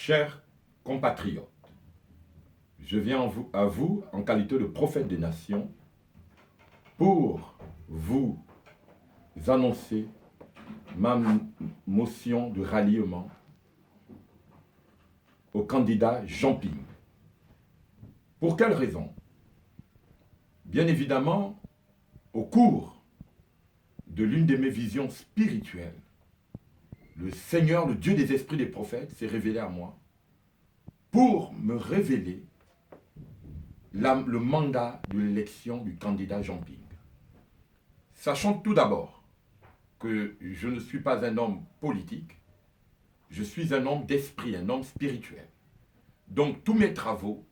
Chers compatriotes, je viens à vous en qualité de prophète des nations pour vous annoncer ma motion de ralliement au candidat Jean Ping. Pour quelle raison? Bien évidemment, au cours de l'une de mes visions spirituelles, le Seigneur, le Dieu des esprits des prophètes, s'est révélé à moi pour me révéler le mandat de l'élection du candidat Jean Ping. Sachant tout d'abord que je ne suis pas un homme politique, je suis un homme d'esprit, un homme spirituel. Donc tous mes travaux,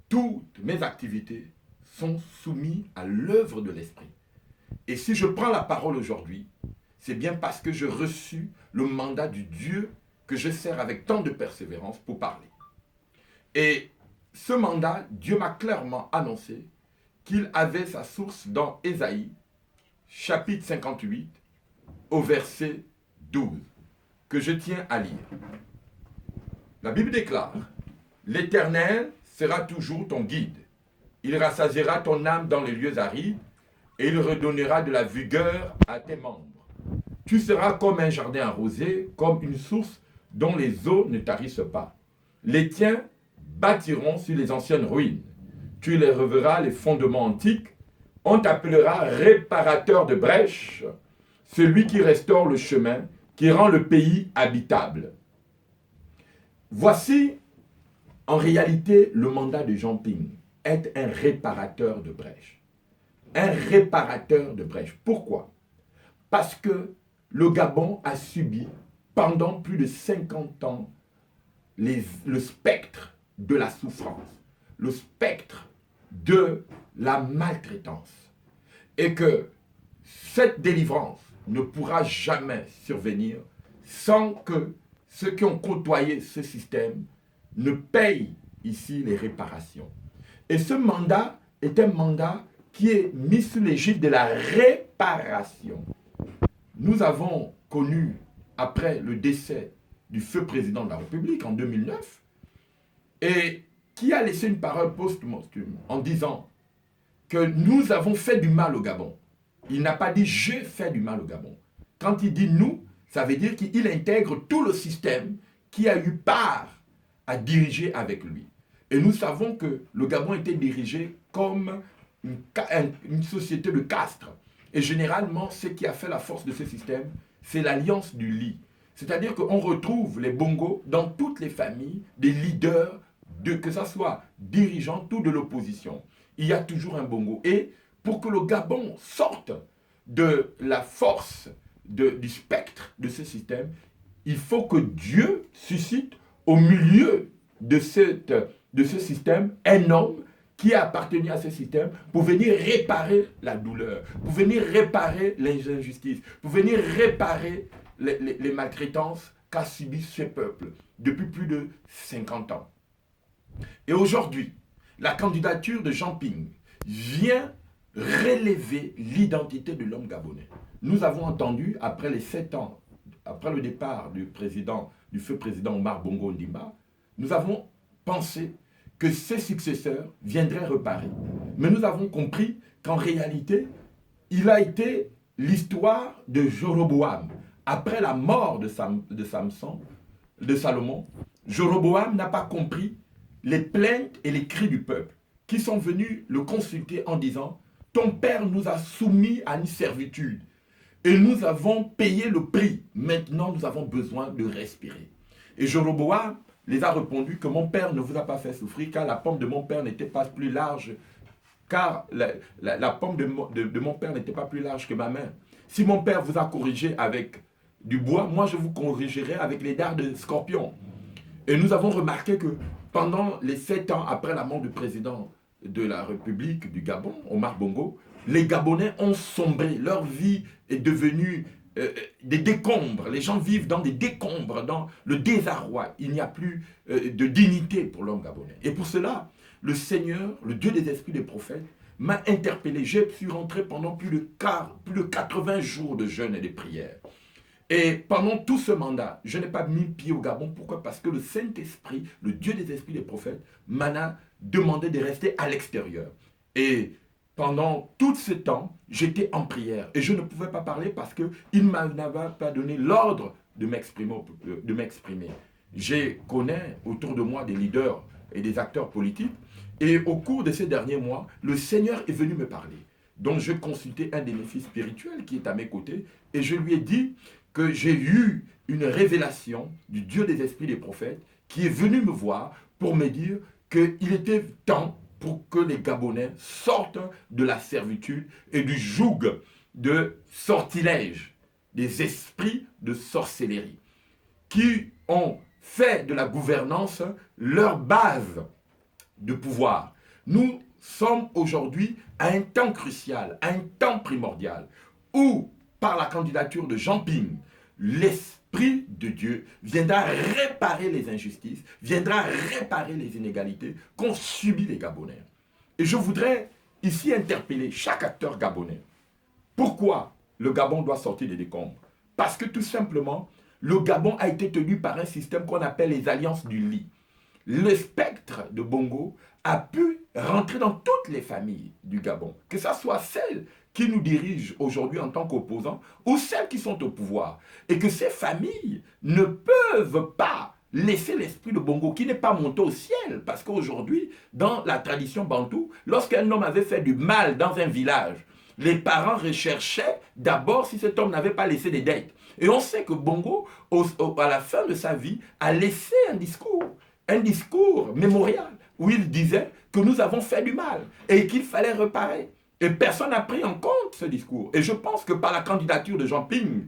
toutes mes activités sont soumises à l'œuvre de l'esprit. Et si je prends la parole aujourd'hui, c'est bien parce que j'ai reçu le mandat du Dieu que je sers avec tant de persévérance pour parler. Et ce mandat, Dieu m'a clairement annoncé qu'il avait sa source dans Ésaïe, chapitre 58, au verset 12, que je tiens à lire. La Bible déclare: l'Éternel sera toujours ton guide. Il rassasiera ton âme dans les lieux arides et il redonnera de la vigueur à tes membres. Tu seras comme un jardin arrosé, comme une source dont les eaux ne tarissent pas. Les tiens bâtiront sur les anciennes ruines. Tu les reverras les fondements antiques. On t'appellera réparateur de brèches, celui qui restaure le chemin, qui rend le pays habitable. Voici en réalité le mandat de Jean Ping, être un réparateur de brèches. Un réparateur de brèches. Pourquoi? Parce que le Gabon a subi pendant plus de 50 ans le spectre de la souffrance, le spectre de la maltraitance. Et que cette délivrance ne pourra jamais survenir sans que ceux qui ont côtoyé ce système ne payent ici les réparations. Et ce mandat est un mandat qui est mis sous l'égide de la réparation. Nous avons connu, après le décès du feu président de la République en 2009, et qui a laissé une parole post-mortem en disant que nous avons fait du mal au Gabon. Il n'a pas dit « j'ai fait du mal au Gabon ». Quand il dit « nous », ça veut dire qu'il intègre tout le système qui a eu part à diriger avec lui. Et nous savons que le Gabon était dirigé comme une société de castres. Et généralement, ce qui a fait la force de ce système, c'est l'alliance du lit. C'est-à-dire qu'on retrouve les bongos dans toutes les familles des leaders, que ce soit dirigeants ou de l'opposition. Il y a toujours un bongo. Et pour que le Gabon sorte de la force du spectre de ce système, il faut que Dieu suscite au milieu de ce système un homme qui a appartenu à ce système pour venir réparer la douleur, pour venir réparer les injustices, pour venir réparer les maltraitances qu'a subi ce peuple depuis plus de 50 ans. Et aujourd'hui, la candidature de Jean Ping vient relever l'identité de l'homme gabonais. Nous avons entendu, après les 7 ans, après le départ du feu président Omar Bongo Ondimba, nous avons pensé que ses successeurs viendraient réparer. Mais nous avons compris qu'en réalité, il a été l'histoire de Jéroboam. Après la mort de Salomon, Jéroboam n'a pas compris les plaintes et les cris du peuple qui sont venus le consulter en disant « Ton père nous a soumis à une servitude et nous avons payé le prix. Maintenant, nous avons besoin de respirer. » Et Jéroboam les a répondu que mon père ne vous a pas fait souffrir car la pomme de mon père n'était pas plus large, car la pomme de mon père n'était pas plus large que ma main. Si mon père vous a corrigé avec du bois, moi je vous corrigerai avec les dards de scorpion. Et nous avons remarqué que pendant les 7 ans après la mort du président de la République du Gabon, Omar Bongo, les Gabonais ont sombré, leur vie est devenue des décombres. Les gens vivent dans des décombres, dans le désarroi. Il n'y a plus de dignité pour l'homme gabonais. Et pour cela, le Seigneur, le Dieu des esprits des prophètes, m'a interpellé. Je suis rentré pendant plus de 80 jours de jeûne et de prière. Et pendant tout ce mandat, je n'ai pas mis pied au Gabon. Pourquoi? Parce que le Saint-Esprit, le Dieu des esprits des prophètes, m'en a demandé de rester à l'extérieur. Et pendant tout ce temps, j'étais en prière. Et je ne pouvais pas parler parce qu'il ne m'avait pas donné l'ordre de m'exprimer. Je connais autour de moi des leaders et des acteurs politiques. Et au cours de ces derniers mois, le Seigneur est venu me parler. Donc je consultais un de mes fils spirituels qui est à mes côtés et je lui ai dit que j'ai eu une révélation du Dieu des esprits des prophètes qui est venu me voir pour me dire qu'il était temps pour que les Gabonais sortent de la servitude et du joug de sortilège des esprits de sorcellerie qui ont fait de la gouvernance leur base de pouvoir. Nous sommes aujourd'hui à un temps crucial, à un temps primordial, où, par la candidature de Jean Ping, l'Esprit de Dieu viendra réparer les injustices, viendra réparer les inégalités qu'ont subi les Gabonais. Et je voudrais ici interpeller chaque acteur gabonais. Pourquoi le Gabon doit sortir des décombres? Parce que tout simplement, le Gabon a été tenu par un système qu'on appelle les alliances du lit. Le spectre de Bongo a pu rentrer dans toutes les familles du Gabon, que ce soit celles qui nous dirigent aujourd'hui en tant qu'opposants ou celles qui sont au pouvoir. Et que ces familles ne peuvent pas laisser l'esprit de Bongo qui n'est pas monté au ciel. Parce qu'aujourd'hui, dans la tradition bantou, lorsqu'un homme avait fait du mal dans un village, les parents recherchaient d'abord si cet homme n'avait pas laissé des dettes. Et on sait que Bongo, à la fin de sa vie, a laissé un discours mémorial, où il disait que nous avons fait du mal et qu'il fallait réparer. Et personne n'a pris en compte ce discours. Et je pense que par la candidature de Jean Ping,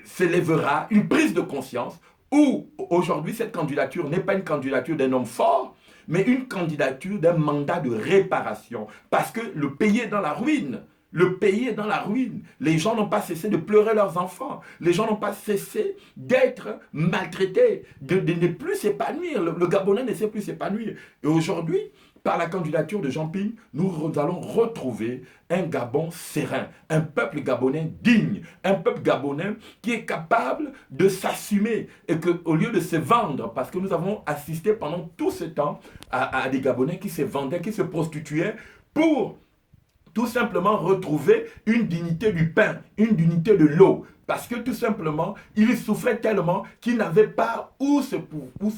s'élèvera une prise de conscience où aujourd'hui cette candidature n'est pas une candidature d'un homme fort, mais une candidature d'un mandat de réparation. Parce que le pays est dans la ruine. Le pays est dans la ruine. Les gens n'ont pas cessé de pleurer leurs enfants. Les gens n'ont pas cessé d'être maltraités, de ne plus s'épanouir. Le Gabonais ne sait plus s'épanouir. Et aujourd'hui, par la candidature de Jean Ping, nous allons retrouver un Gabon serein, un peuple gabonais digne, un peuple gabonais qui est capable de s'assumer et qu'au lieu de se vendre, parce que nous avons assisté pendant tout ce temps à des Gabonais qui se vendaient, qui se prostituaient pour tout simplement retrouver une dignité du pain, une dignité de l'eau. Parce que tout simplement, ils souffraient tellement qu'ils n'avaient pas où se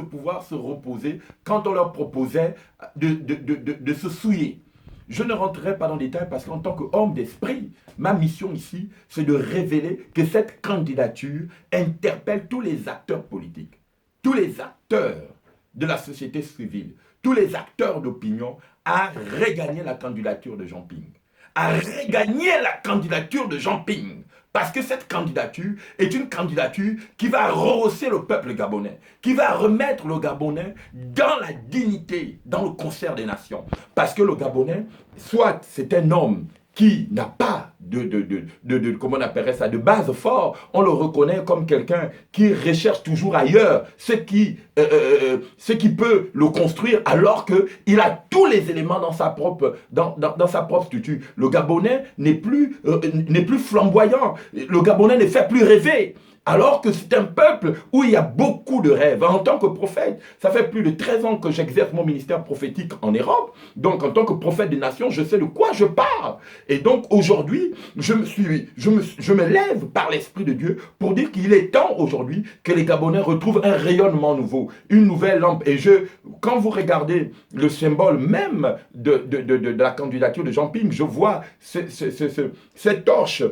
pouvoir se reposer quand on leur proposait de se souiller. Je ne rentrerai pas dans le détail parce qu'en tant qu'homme d'esprit, ma mission ici, c'est de révéler que cette candidature interpelle tous les acteurs politiques, tous les acteurs de la société civile, tous les acteurs d'opinion à regagner la candidature de Jean Ping. À regagner la candidature de Jean Ping. Parce que cette candidature est une candidature qui va rehausser le peuple gabonais, qui va remettre le Gabonais dans la dignité, dans le concert des nations. Parce que le Gabonais, soit c'est un homme qui n'a pas comment on appellerait ça, de base forte, on le reconnaît comme quelqu'un qui recherche toujours ailleurs ce qui peut le construire alors qu'il a tous les éléments dans sa propre structure. Le Gabonais n'est plus flamboyant, le Gabonais ne fait plus rêver. Alors que c'est un peuple où il y a beaucoup de rêves. En tant que prophète, ça fait plus de 13 ans que j'exerce mon ministère prophétique en Europe. Donc, en tant que prophète des nations, je sais de quoi je parle. Et donc, aujourd'hui, je me lève par l'Esprit de Dieu pour dire qu'il est temps aujourd'hui que les Gabonais retrouvent un rayonnement nouveau, une nouvelle lampe. Et quand vous regardez le symbole même de la candidature de Jean Ping, je vois cette torche,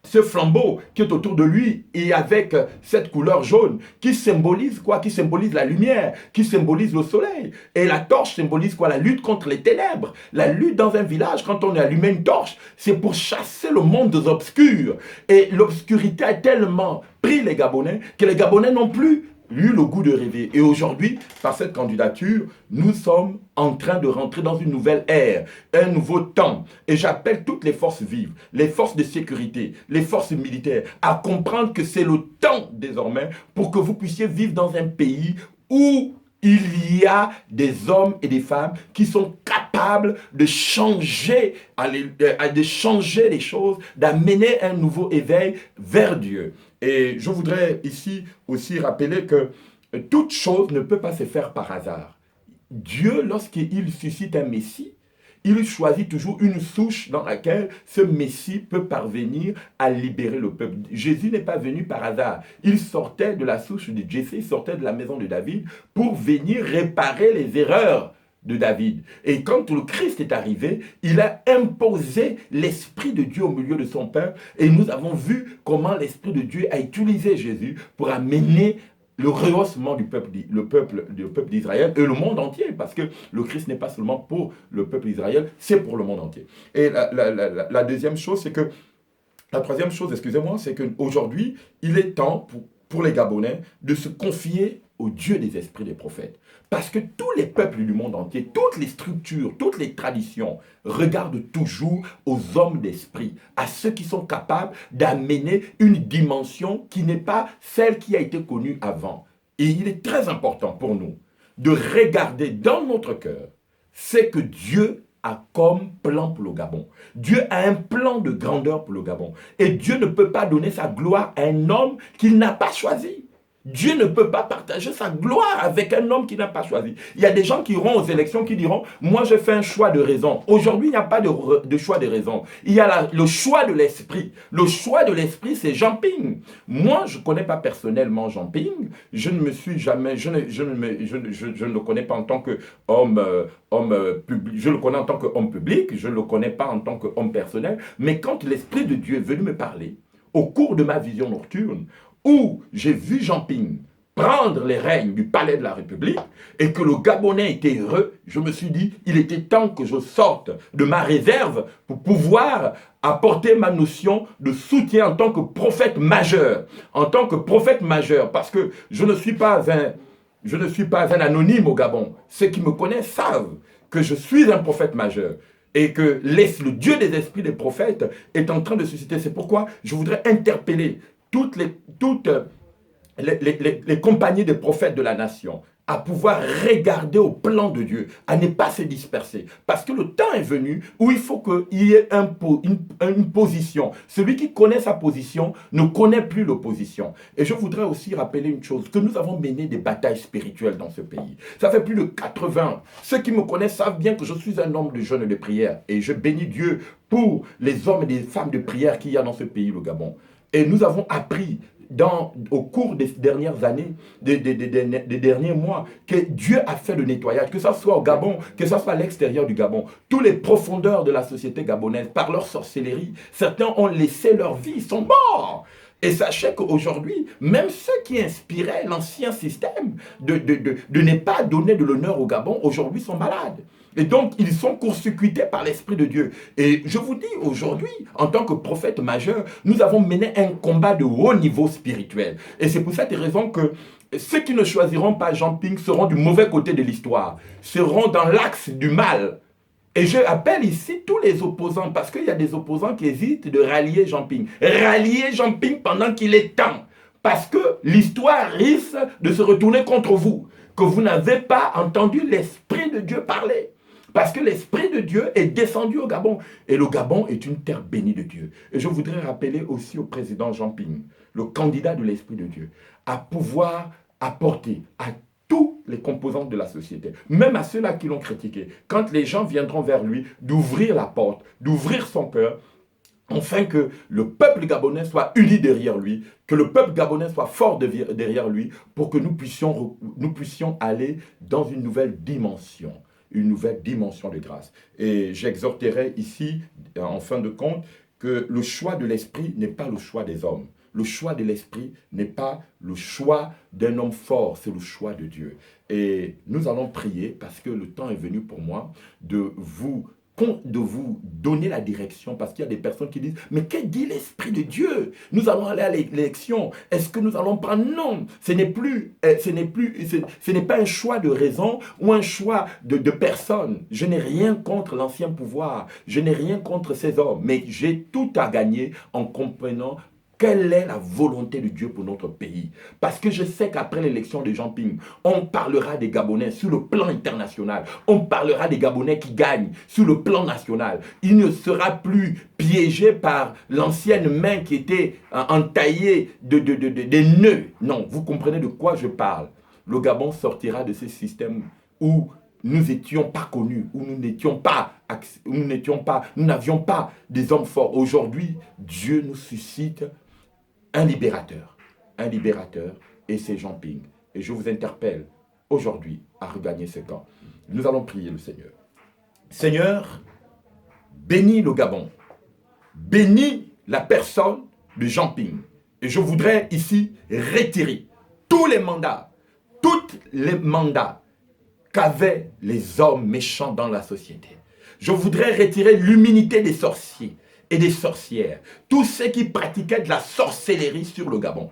ce flambeau qui est autour de lui et avec cette couleur jaune qui symbolise quoi? Qui symbolise la lumière, qui symbolise le soleil. Et la torche symbolise quoi? La lutte contre les ténèbres. La lutte dans un village, quand on allume une torche, c'est pour chasser le monde obscur. Et l'obscurité a tellement pris les Gabonais que les Gabonais n'ont plus eu le goût de rêver. Et aujourd'hui, par cette candidature, nous sommes en train de rentrer dans une nouvelle ère, un nouveau temps. Et j'appelle toutes les forces vives, les forces de sécurité, les forces militaires, à comprendre que c'est le temps désormais pour que vous puissiez vivre dans un pays où il y a des hommes et des femmes qui sont capables de changer, de changer les choses, d'amener un nouveau éveil vers Dieu. Et je voudrais ici aussi rappeler que toute chose ne peut pas se faire par hasard. Dieu, lorsqu'il suscite un Messie, il choisit toujours une souche dans laquelle ce Messie peut parvenir à libérer le peuple. Jésus n'est pas venu par hasard. Il sortait de la souche de Jessé, il sortait de la maison de David pour venir réparer les erreurs de David. Et quand le Christ est arrivé, il a imposé l'Esprit de Dieu au milieu de son peuple. Et nous avons vu comment l'Esprit de Dieu a utilisé Jésus pour amener le rehaussement du peuple d'Israël et le monde entier, parce que le Christ n'est pas seulement pour le peuple d'Israël, c'est pour le monde entier. Et la deuxième chose, c'est que, la troisième chose, excusez-moi, c'est qu'aujourd'hui, il est temps pour les Gabonais de se confier au Dieu des esprits des prophètes. Parce que tous les peuples du monde entier, toutes les structures, toutes les traditions regardent toujours aux hommes d'esprit, à ceux qui sont capables d'amener une dimension qui n'est pas celle qui a été connue avant. Et il est très important pour nous de regarder dans notre cœur ce que Dieu a comme plan pour le Gabon. Dieu a un plan de grandeur pour le Gabon. Et Dieu ne peut pas donner sa gloire à un homme qu'il n'a pas choisi. Dieu ne peut pas partager sa gloire avec un homme qui n'a pas choisi. Il y a des gens qui iront aux élections qui diront « Moi, je fais un choix de raison ». Aujourd'hui, il n'y a pas de choix de raison. Il y a le choix de l'esprit. Le choix de l'esprit, c'est Jean Ping. Moi, je ne connais pas personnellement Jean Ping. Je ne me suis jamais... Je ne le connais pas en tant qu'homme public. Je le connais en tant qu'homme public. Je ne le connais pas en tant qu'homme personnel. Mais quand l'Esprit de Dieu est venu me parler, au cours de ma vision nocturne, où j'ai vu Jean Ping prendre les règnes du palais de la République et que le Gabonais était heureux, je me suis dit, il était temps que je sorte de ma réserve pour pouvoir apporter ma notion de soutien en tant que prophète majeur. En tant que prophète majeur, parce que je ne suis pas un anonyme au Gabon. Ceux qui me connaissent savent que je suis un prophète majeur. Et que le Dieu des esprits des prophètes est en train de susciter. C'est pourquoi je voudrais interpeller toutes les compagnies des prophètes de la nation à pouvoir regarder au plan de Dieu, à ne pas se disperser. Parce que le temps est venu où il faut qu'il y ait une position. Celui qui connaît sa position ne connaît plus l'opposition. Et je voudrais aussi rappeler une chose, que nous avons mené des batailles spirituelles dans ce pays. Ça fait plus de 80 ans. Ceux qui me connaissent savent bien que je suis un homme de jeûne et de prière. Et je bénis Dieu pour les hommes et les femmes de prière qu'il y a dans ce pays, le Gabon. Et nous avons appris au cours des dernières années, des derniers mois, que Dieu a fait le nettoyage, que ce soit au Gabon, que ce soit à l'extérieur du Gabon. Tous les profondeurs de la société gabonaise, par leur sorcellerie, certains ont laissé leur vie, ils sont morts. Et sachez qu'aujourd'hui, même ceux qui inspiraient l'ancien système de ne pas donner de l'honneur au Gabon, aujourd'hui sont malades. Et donc, ils sont court-circuités par l'Esprit de Dieu. Et je vous dis, aujourd'hui, en tant que prophète majeur, nous avons mené un combat de haut niveau spirituel. Et c'est pour cette raison que ceux qui ne choisiront pas Jean Ping seront du mauvais côté de l'histoire, seront dans l'axe du mal. Et je appelle ici tous les opposants, parce qu'il y a des opposants qui hésitent de rallier Jean Ping. Ralliez Jean Ping pendant qu'il est temps, parce que l'histoire risque de se retourner contre vous, que vous n'avez pas entendu l'Esprit de Dieu parler. Parce que l'Esprit de Dieu est descendu au Gabon. Et le Gabon est une terre bénie de Dieu. Et je voudrais rappeler aussi au président Jean Ping, le candidat de l'Esprit de Dieu, à pouvoir apporter à tous les composants de la société, même à ceux-là qui l'ont critiqué, quand les gens viendront vers lui, d'ouvrir la porte, d'ouvrir son cœur, afin que le peuple gabonais soit uni derrière lui, que le peuple gabonais soit fort derrière lui, pour que nous puissions aller dans une nouvelle dimension de grâce. Et j'exhorterai ici, en fin de compte, que le choix de l'esprit n'est pas le choix des hommes. Le choix de l'esprit n'est pas le choix d'un homme fort, c'est le choix de Dieu. Et nous allons prier, parce que le temps est venu pour moi de vous donner la direction, parce qu'il y a des personnes qui disent « Mais qu'est-ce que dit l'Esprit de Dieu? Nous allons aller à l'élection. Est-ce que nous allons prendre? » Non, ce n'est pas un choix de raison ou un choix de personne. Je n'ai rien contre l'ancien pouvoir. Je n'ai rien contre ces hommes. Mais j'ai tout à gagner en comprenant quelle est la volonté de Dieu pour notre pays? Parce que je sais qu'après l'élection de Jean Ping, on parlera des Gabonais sur le plan international. On parlera des Gabonais qui gagnent sur le plan national. Il ne sera plus piégé par l'ancienne main qui était entaillée des nœuds. Non, vous comprenez de quoi je parle. Le Gabon sortira de ce système où nous n'étions pas connus, où nous n'avions pas des hommes forts. Aujourd'hui, Dieu nous suscite un libérateur, et c'est Jean Ping. Et je vous interpelle aujourd'hui à regagner ce camp. Nous allons prier le Seigneur. Seigneur, bénis le Gabon, bénis la personne de Jean Ping. Et je voudrais ici retirer tous les mandats qu'avaient les hommes méchants dans la société. Je voudrais retirer l'immunité des sorciers et des sorcières, tous ceux qui pratiquaient de la sorcellerie sur le Gabon,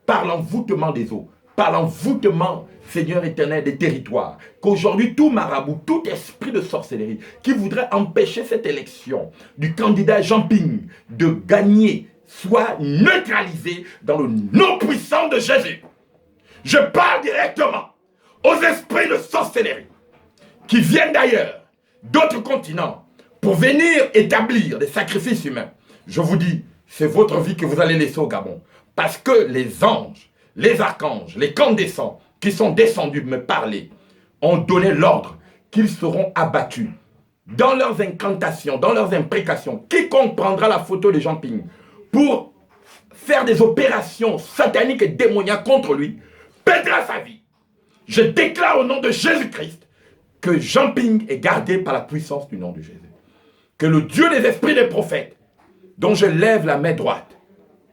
par l'envoûtement des eaux, par l'envoûtement, Seigneur éternel, des territoires, qu'aujourd'hui tout marabout, tout esprit de sorcellerie qui voudrait empêcher cette élection du candidat Jean Ping de gagner soit neutralisé dans le nom puissant de Jésus. Je parle directement aux esprits de sorcellerie qui viennent d'ailleurs, d'autres continents, pour venir établir des sacrifices humains. Je vous dis, c'est votre vie que vous allez laisser au Gabon. Parce que les anges, les archanges, les candescents qui sont descendus me parler, ont donné l'ordre qu'ils seront abattus. Dans leurs incantations, dans leurs imprécations, quiconque prendra la photo de Jean Ping pour faire des opérations sataniques et démoniaques contre lui, perdra sa vie. Je déclare au nom de Jésus-Christ que Jean Ping est gardé par la puissance du nom de Jésus. Que le Dieu des esprits des prophètes, dont je lève la main droite,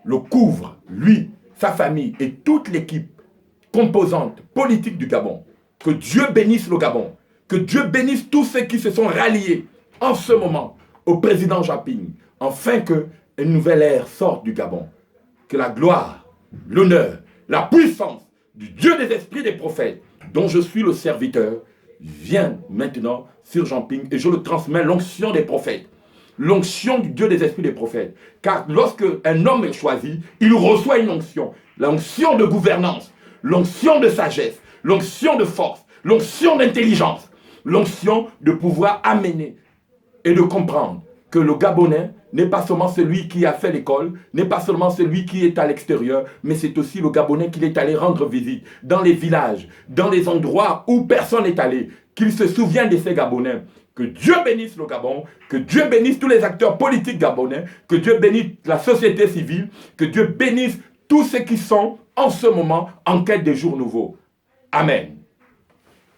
le couvre, lui, sa famille et toute l'équipe composante politique du Gabon. Que Dieu bénisse le Gabon. Que Dieu bénisse tous ceux qui se sont ralliés en ce moment au président Jean Ping, afin qu'une nouvelle ère sorte du Gabon. Que la gloire, l'honneur, la puissance du Dieu des esprits des prophètes, dont je suis le serviteur, vienne maintenant sur Jean Ping et je le transmets l'onction des prophètes. L'onction du Dieu des esprits des prophètes. Car lorsque un homme est choisi, il reçoit une onction. L'onction de gouvernance, l'onction de sagesse, l'onction de force, l'onction d'intelligence, l'onction de pouvoir amener et de comprendre que le Gabonais n'est pas seulement celui qui a fait l'école, n'est pas seulement celui qui est à l'extérieur, mais c'est aussi le Gabonais qui est allé rendre visite dans les villages, dans les endroits où personne n'est allé, qu'il se souvienne de ces Gabonais. Que Dieu bénisse le Gabon, que Dieu bénisse tous les acteurs politiques gabonais, que Dieu bénisse la société civile, que Dieu bénisse tous ceux qui sont en ce moment en quête de jours nouveaux. Amen.